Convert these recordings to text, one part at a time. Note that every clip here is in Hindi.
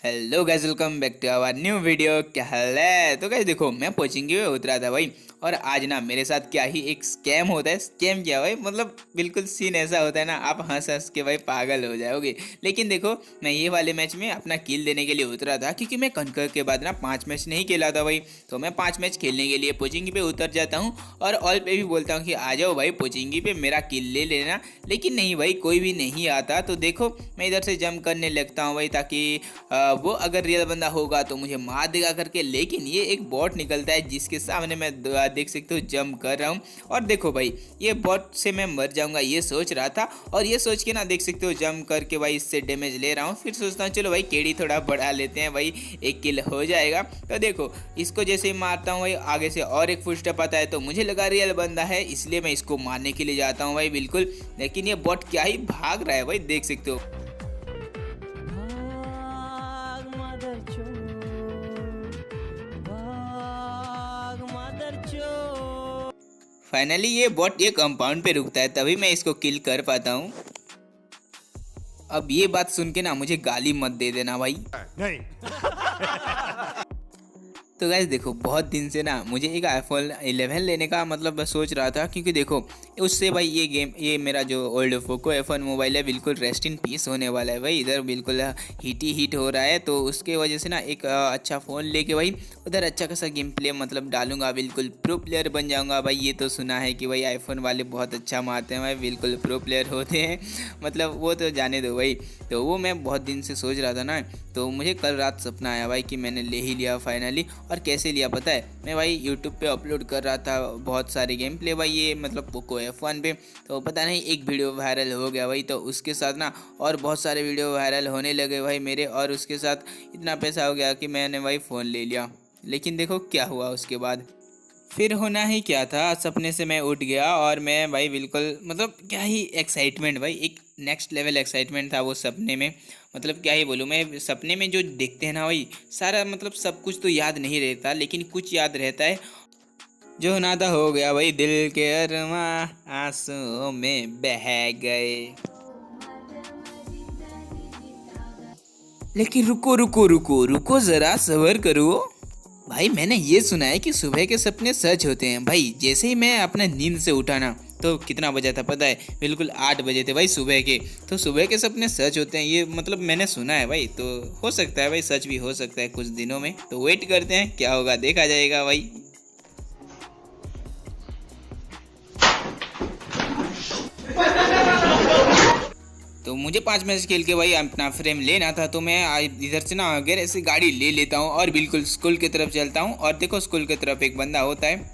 Hello guys, welcome back to our new video. क्या हाल है? तो गाइस देखो, मैं कोचिंग में उतरा था भाई। और आज ना मेरे साथ क्या ही एक स्कैम होता है। स्कैम क्या भाई, मतलब बिल्कुल सीन ऐसा होता है ना, आप हंस हंस के भाई पागल हो जाओगे। लेकिन देखो, मैं ये वाले मैच में अपना किल देने के लिए उतरा था, क्योंकि मैं कनकर के बाद ना 5 मैच नहीं खेला था भाई। तो मैं 5 मैच खेलने के लिए पोचिंगी पे उतर जाता हूँ और ऑल पे भी बोलता हूँ कि आ जाओ भाई पोचिंगी पे, मेरा किल ले लेना। लेकिन नहीं भाई, कोई भी नहीं आता। तो देखो, मैं इधर से जंप करने लगता हूँ भाई, ताकि वो अगर रियल बंदा होगा तो मुझे मार देगा करके। लेकिन ये एक बॉट निकलता है जिसके सामने मैं देख सकते हो जंप कर रहा हूँ। और देखो भाई, ये बॉट से मैं मर जाऊंगा ये सोच रहा था, और ये सोच के ना देख सकते हो जंप करके भाई इससे डैमेज ले रहा हूँ। फिर सोचता हूँ चलो भाई केडी थोड़ा बढ़ा लेते हैं भाई, एक किल हो जाएगा। तो देखो, इसको जैसे ही मारता हूँ भाई, आगे से और एक फुट स्टेप आता है, तो मुझे लगा रियल बंदा है, इसलिए मैं इसको मारने के लिए जाता हूँ भाई बिल्कुल। लेकिन ये बॉट क्या ही भाग रहा है भाई, देख सकते हो। भाग मदरचोद, भाग मदरचोद। फाइनली ये बॉट ये कंपाउंड पे रुकता है, तभी मैं इसको किल कर पाता हूँ। अब ये बात सुन के ना मुझे गाली मत दे देना भाई। नहीं। तो गाइस देखो, बहुत दिन से ना मुझे एक आईफोन 11 लेने का मतलब सोच रहा था, क्योंकि देखो उससे भाई ये मेरा जो ओल्ड पोको F1 मोबाइल है बिल्कुल रेस्ट इन पीस होने वाला है भाई। इधर बिल्कुल हीट ही हीट हो रहा है, तो उसके वजह से ना एक अच्छा फ़ोन लेके भाई उधर अच्छा खासा गेम प्ले मतलब डालूंगा, बिल्कुल प्रो प्लेयर बन जाऊंगा भाई। ये तो सुना है कि भाई आईफोन वाले बहुत अच्छा मारते हैं भाई, बिल्कुल प्रो प्लेयर होते हैं। मतलब वो तो जाने दो भाई। तो वो मैं बहुत दिन से सोच रहा था ना, तो मुझे कल रात सपना आया भाई कि मैंने ले ही लिया फाइनली। और कैसे लिया पता है? मैं भाई यूट्यूब पे अपलोड कर रहा था बहुत सारे गेम प्ले भाई, ये मतलब पोको F1 पे। तो पता नहीं एक वीडियो वायरल हो गया भाई, तो उसके साथ ना और बहुत सारे वीडियो वायरल होने लगे भाई मेरे, और उसके साथ इतना पैसा हो गया कि मैंने भाई फ़ोन ले लिया। लेकिन देखो क्या हुआ उसके बाद। फिर होना ही क्या था, सपने से मैं उठ गया और मैं भाई बिल्कुल मतलब क्या ही एक्साइटमेंट भाई, एक नेक्स्ट लेवल एक्साइटमेंट था वो सपने में। मतलब क्या ही बोलूँ, मैं सपने में जो देखते हैं ना भाई, सारा मतलब सब कुछ तो याद नहीं रहता, लेकिन कुछ याद रहता है। जो होना था हो गया भाई, दिल के अरमां आंसुओं में बह गए। लेकिन रुको रुको रुको रुको, जरा सब्र करो भाई। मैंने ये सुना है कि सुबह के सपने सच होते हैं भाई। जैसे ही मैं अपने नींद से उठा ना, तो कितना बजा था पता है? बिल्कुल 8 बजे थे भाई सुबह के। तो सुबह के सपने सच होते हैं, ये मतलब मैंने सुना है भाई। तो हो सकता है भाई सच भी हो सकता है कुछ दिनों में। तो वेट करते हैं, क्या होगा देखा जाएगा भाई। तो मुझे 5 मैच खेल के भाई अपना फ्रेम लेना था, तो मैं इधर से ना अगर ऐसी गाड़ी ले लेता हूँ और बिल्कुल स्कूल की तरफ चलता हूँ। और देखो स्कूल की तरफ एक बंदा होता है।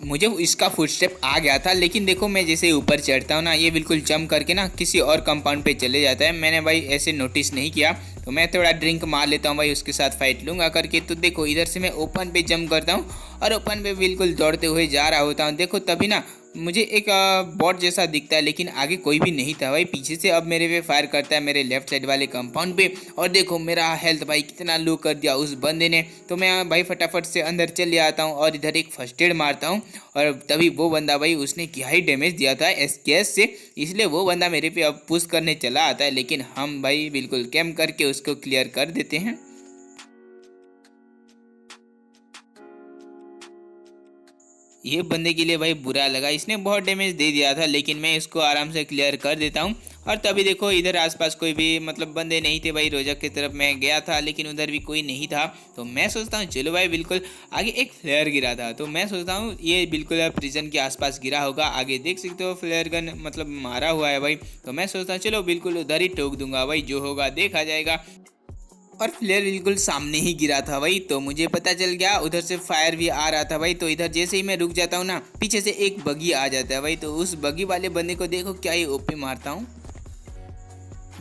मुझे इसका फुटस्टेप आ गया था, लेकिन देखो मैं जैसे ऊपर चढ़ता हूँ ना, ये बिल्कुल जंप करके ना किसी और कंपाउंड पे चले जाता है। मैंने भाई ऐसे नोटिस नहीं किया, तो मैं थोड़ा ड्रिंक मार लेता हूँ भाई, उसके साथ फाइट लूँगा करके। तो देखो इधर से मैं ओपन पे जंप करता हूँ और ओपन पे बिल्कुल दौड़ते हुए जा रहा होता हूँ। देखो तभी ना मुझे एक बॉट जैसा दिखता है, लेकिन आगे कोई भी नहीं था भाई। पीछे से अब मेरे पे फायर करता है, मेरे लेफ्ट साइड वाले कंपाउंड पे। और देखो मेरा हेल्थ भाई कितना लो कर दिया उस बंदे ने। तो मैं भाई फटाफट से अंदर चले आता हूँ और इधर एक फर्स्ट एड मारता हूँ। और तभी वो बंदा भाई, उसने क्या ही डैमेज दिया था SKS से, इसलिए वो बंदा मेरे पे अब पुश करने चला आता है। लेकिन हम भाई बिल्कुल कैम करके उसको क्लियर कर देते हैं। ये बंदे के लिए भाई बुरा लगा, इसने बहुत डैमेज दे दिया था, लेकिन मैं इसको आराम से क्लियर कर देता हूँ। और तभी देखो इधर आसपास कोई भी मतलब बंदे नहीं थे भाई। रोजक की तरफ मैं गया था, लेकिन उधर भी कोई नहीं था। तो मैं सोचता हूँ चलो भाई, बिल्कुल आगे एक फ्लेयर गिरा था, तो मैं सोचता हूँ ये बिल्कुल प्रिजन के आसपास गिरा होगा। आगे देख सकते हो फ्लेयर गन मतलब मारा हुआ है भाई। तो मैं सोचता हूँ चलो बिल्कुल उधर ही ठोक दूंगा भाई, जो होगा देखा जाएगा। और फ्लेयर बिल्कुल सामने ही गिरा था भाई, तो मुझे पता चल गया। उधर से फायर भी आ रहा था भाई, तो इधर जैसे ही मैं रुक जाता हूँ ना, पीछे से एक बगी आ जाता है भाई। तो उस बगी वाले बंदे को देखो क्या ही ओपी मारता हूँ।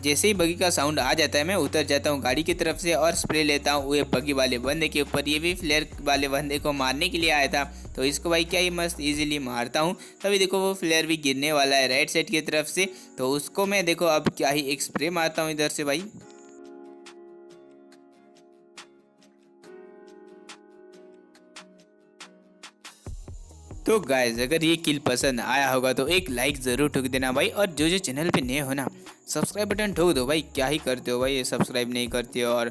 जैसे ही बगी का साउंड आ जाता है मैं उतर जाता हूँ गाड़ी की तरफ से और स्प्रे लेता हूँ वो बगी वाले बंदे के ऊपर। ये भी फ्लेयर वाले बंदे को मारने के लिए आया था, तो इसको भाई क्या ही मस्त इजीली मारता हूँ। तभी देखो वो फ्लेयर भी गिरने वाला है राइट साइड की तरफ से, तो उसको मैं देखो अब क्या ही एक स्प्रे मारता हूँ इधर से भाई। तो गाइस अगर ये किल पसंद आया होगा तो एक लाइक ज़रूर ठोक देना भाई, और जो जो चैनल पे नए हो ना सब्सक्राइब बटन ठोक दो भाई। क्या ही करते हो भाई, ये सब्सक्राइब नहीं करते हो, और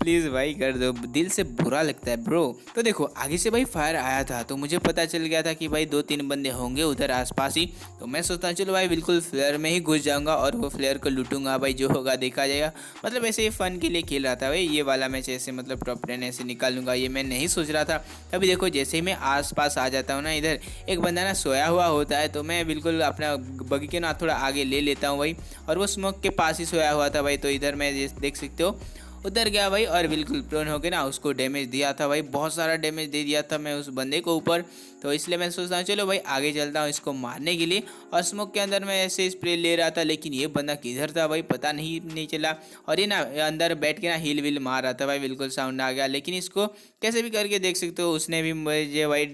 प्लीज़ भाई कर दो, दिल से बुरा लगता है ब्रो। तो देखो आगे से भाई फायर आया था, तो मुझे पता चल गया था कि भाई 2-3 बंदे होंगे उधर आसपास ही। तो मैं सोचता हूँ चलो भाई बिल्कुल फ्लेयर में ही घुस जाऊँगा और वो फ्लेयर को लूटूंगा भाई, जो होगा देखा जाएगा। मतलब ऐसे ही फ़न के लिए खेल रहा था भाई, ये वाला मैच ऐसे मतलब टॉप 10 ऐसे निकालूंगा ये मैं नहीं सोच रहा था। तभी देखो जैसे ही मैं आसपास आ जाता हूँ ना, इधर एक बंदा ना सोया हुआ होता है, तो मैं बिल्कुल अपना बगी के ना थोड़ा आगे ले लेता हूँ भाई, और वो स्मोक के पास ही सोया हुआ था भाई। तो इधर मैं देख सकते हो उधर गया भाई और बिल्कुल प्रोन होके ना उसको डैमेज दिया था भाई, बहुत सारा डैमेज दे दिया था मैं उस बंदे को ऊपर। तो इसलिए मैं सोचता हूँ चलो भाई आगे चलता हूँ इसको मारने के लिए। और स्मोक के अंदर मैं ऐसे स्प्रे ले रहा था, लेकिन ये बंदा किधर था भाई पता नहीं चला। और ये ना अंदर बैठ के ना हिल विल मार रहा था भाई, बिल्कुल साउंड आ गया। लेकिन इसको कैसे भी करके देख सकते हो उसने भी मुझे भाई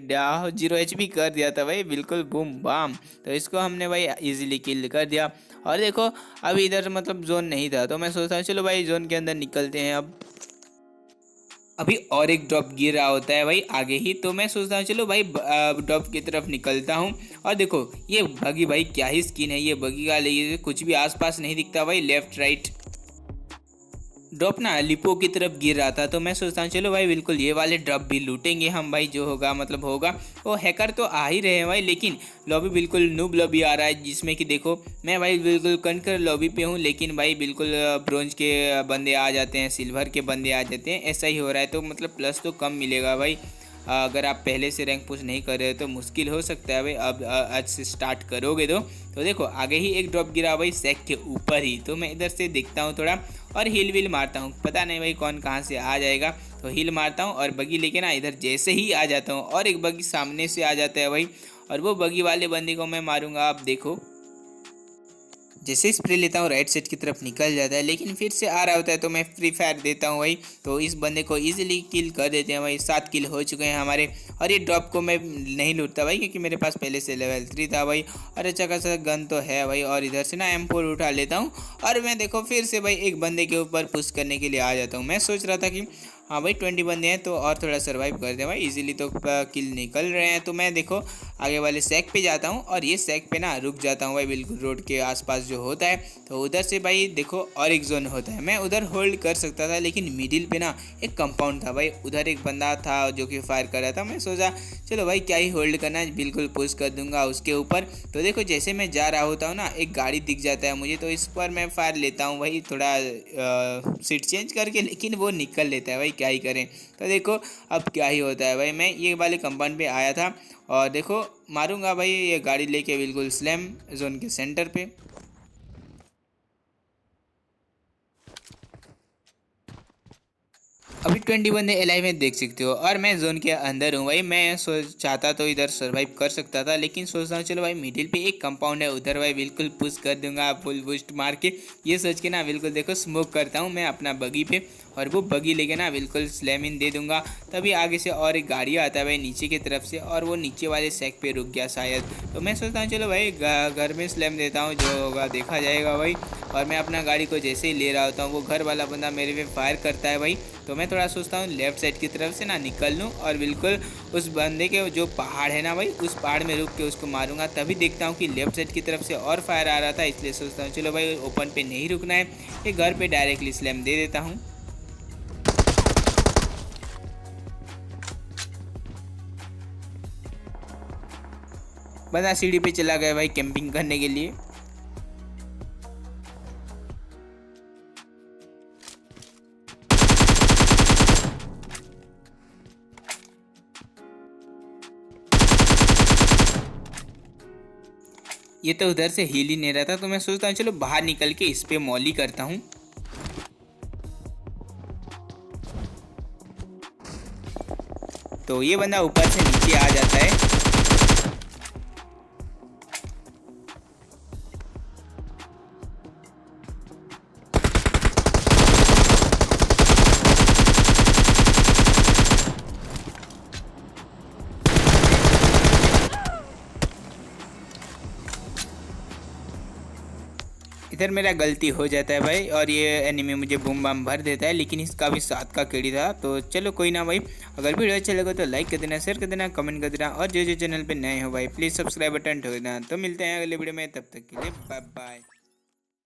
0 HP कर दिया था भाई, बिल्कुल बूम बाम। तो इसको हमने भाई इजीली किल कर दिया। और देखो अभी इधर मतलब जोन नहीं था, तो मैं सोचता हूँ चलो भाई जोन के अंदर निकलते हैं अब। अभी और एक ड्रॉप गिर रहा होता है भाई आगे ही, तो मैं सोचता हूँ चलो भाई ड्रॉप की तरफ निकलता हूँ। और देखो ये बगी भाई क्या ही स्किन है ये बगी का, ये कुछ भी आसपास नहीं दिखता भाई, लेफ्ट राइट ड्रॉप ना लिपो की तरफ गिर रहा था। तो मैं सोचता हूँ चलो भाई बिल्कुल ये वाले ड्रॉप भी लूटेंगे हम भाई, जो होगा मतलब होगा। वो हैकर तो आ ही रहे हैं भाई, लेकिन लॉबी बिल्कुल नूब लॉबी आ रहा है, जिसमें कि देखो मैं भाई बिल्कुल कनकर लॉबी पे हूँ, लेकिन भाई बिल्कुल ब्रोंज के बंदे आ जाते हैं, सिल्वर के बंदे आ जाते हैं, ऐसा ही हो रहा है। तो मतलब प्लस तो कम मिलेगा भाई, अगर आप पहले से रैंक पुश नहीं कर रहे हो तो मुश्किल हो सकता है भाई, अब आज से स्टार्ट करोगे तो देखो आगे ही एक ड्रॉप गिरा भाई सैक के ऊपर ही। तो मैं इधर से देखता हूँ थोड़ा और हिल विल मारता हूँ, पता नहीं भाई कौन कहाँ से आ जाएगा। तो हिल मारता हूँ और बगी लेके ना इधर जैसे ही आ जाता हूँ, और एक बगी सामने से आ जाता है भाई, और वो बगी वाले बंदे को मैं मारूंगा। आप देखो जैसे स्प्रे लेता हूँ राइट साइड की तरफ निकल जाता है, लेकिन फिर से आ रहा होता है, तो मैं फ्री फायर देता हूँ भाई। तो इस बंदे को इजीली किल कर देते हैं भाई, 7 किल हो चुके हैं हमारे। और ये ड्रॉप को मैं नहीं लूटता भाई, क्योंकि मेरे पास पहले से लेवल 3 था भाई, और अच्छा खासा गन तो है भाई। और इधर से ना M4 उठा लेता हूँ, और मैं देखो फिर से भाई एक बंदे के ऊपर पुश करने के लिए आ जाता हूँ। मैं सोच रहा था कि हाँ भाई 20 बंदे हैं तो और थोड़ा सर्वाइव करते हैं भाई, इजीली तो किल निकल रहे हैं। तो मैं देखो आगे वाले सैक पे जाता हूँ, और ये सैक पे ना रुक जाता हूँ भाई, बिल्कुल रोड के आसपास जो होता है। तो उधर से भाई देखो और एक जोन होता है, मैं उधर होल्ड कर सकता था, लेकिन मिडिल पे ना एक कंपाउंड था भाई, उधर एक बंदा था जो कि फायर कर रहा था। मैं सोचा चलो भाई क्या ही होल्ड करना है, बिल्कुल पुश कर दूंगा उसके ऊपर। तो देखो जैसे मैं जा रहा होता हूँ ना, एक गाड़ी दिख जाता है मुझे, तो इस पर मैं फायर लेता हूँ भाई, थोड़ा सीट चेंज करके, लेकिन वो निकल लेता है भाई, क्या ही करें। तो देखो अब क्या ही होता है भाई, मैं ये वाले कंपाउंड पे आया था, और देखो मारूंगा भाई ये गाड़ी लेके बिल्कुल स्लैम जोन के सेंटर पे। अभी 20 बंदे एलाइव में देख सकते हो, और मैं जोन के अंदर हूँ भाई। मैं सोच चाहता तो इधर सर्वाइव कर सकता था, लेकिन सोचता हूँ चलो भाई मिडिल पे एक कंपाउंड है, उधर भाई बिल्कुल पुश कर दूंगा फुल बूस्ट मार के। ये सोच के ना बिल्कुल देखो स्मोक करता हूँ मैं अपना बगी पे, और वो बगी लेके ना बिल्कुल स्लैम इन दे दूंगा। तभी आगे से और एक गाड़ी आता है भाई नीचे की तरफ से, और वो नीचे वाले सैक पे रुक गया शायद। तो मैं सोचता हूँ चलो भाई घर में स्लैम देता हूँ, जो होगा देखा जाएगा भाई। और मैं अपना गाड़ी को जैसे ही ले रहा होता हूँ, वो घर वाला बंदा मेरे पे फायर करता है भाई। तो मैं थोड़ा सोचता हूँ लेफ्ट साइड की तरफ से ना निकल लूँ, और बिल्कुल उस बंदे के जो पहाड़ है ना भाई, उस पहाड़ में रुक के उसको मारूंगा। तभी देखता हूँ कि लेफ्ट साइड की तरफ से और फायर आ रहा था, इसलिए सोचता हूँ चलो भाई ओपन पे नहीं रुकना है, ये घर पे डायरेक्टली स्लैम दे देता हूँ। बंदा सीढ़ी पे चला गया भाई कैंपिंग करने के लिए। ये तो उधर से हिल ही नहीं रहा था, तो मैं सोचता हूँ चलो बाहर निकल के इस पे मॉली करता हूँ। तो ये बंदा ऊपर से नीचे आ जाता है। इधर मेरा गलती हो जाता है भाई, और ये एनिमी मुझे बूम बाम भर देता है, लेकिन इसका भी 7 का केडी था। तो चलो कोई ना भाई, अगर वीडियो अच्छा लगा तो लाइक कर देना, शेयर कर देना, कमेंट कर देना, और जो जो चैनल पे नए हो भाई प्लीज़ सब्सक्राइब बटन ठोक देना। तो मिलते हैं अगले वीडियो में, तब तक के लिए बाय बाय।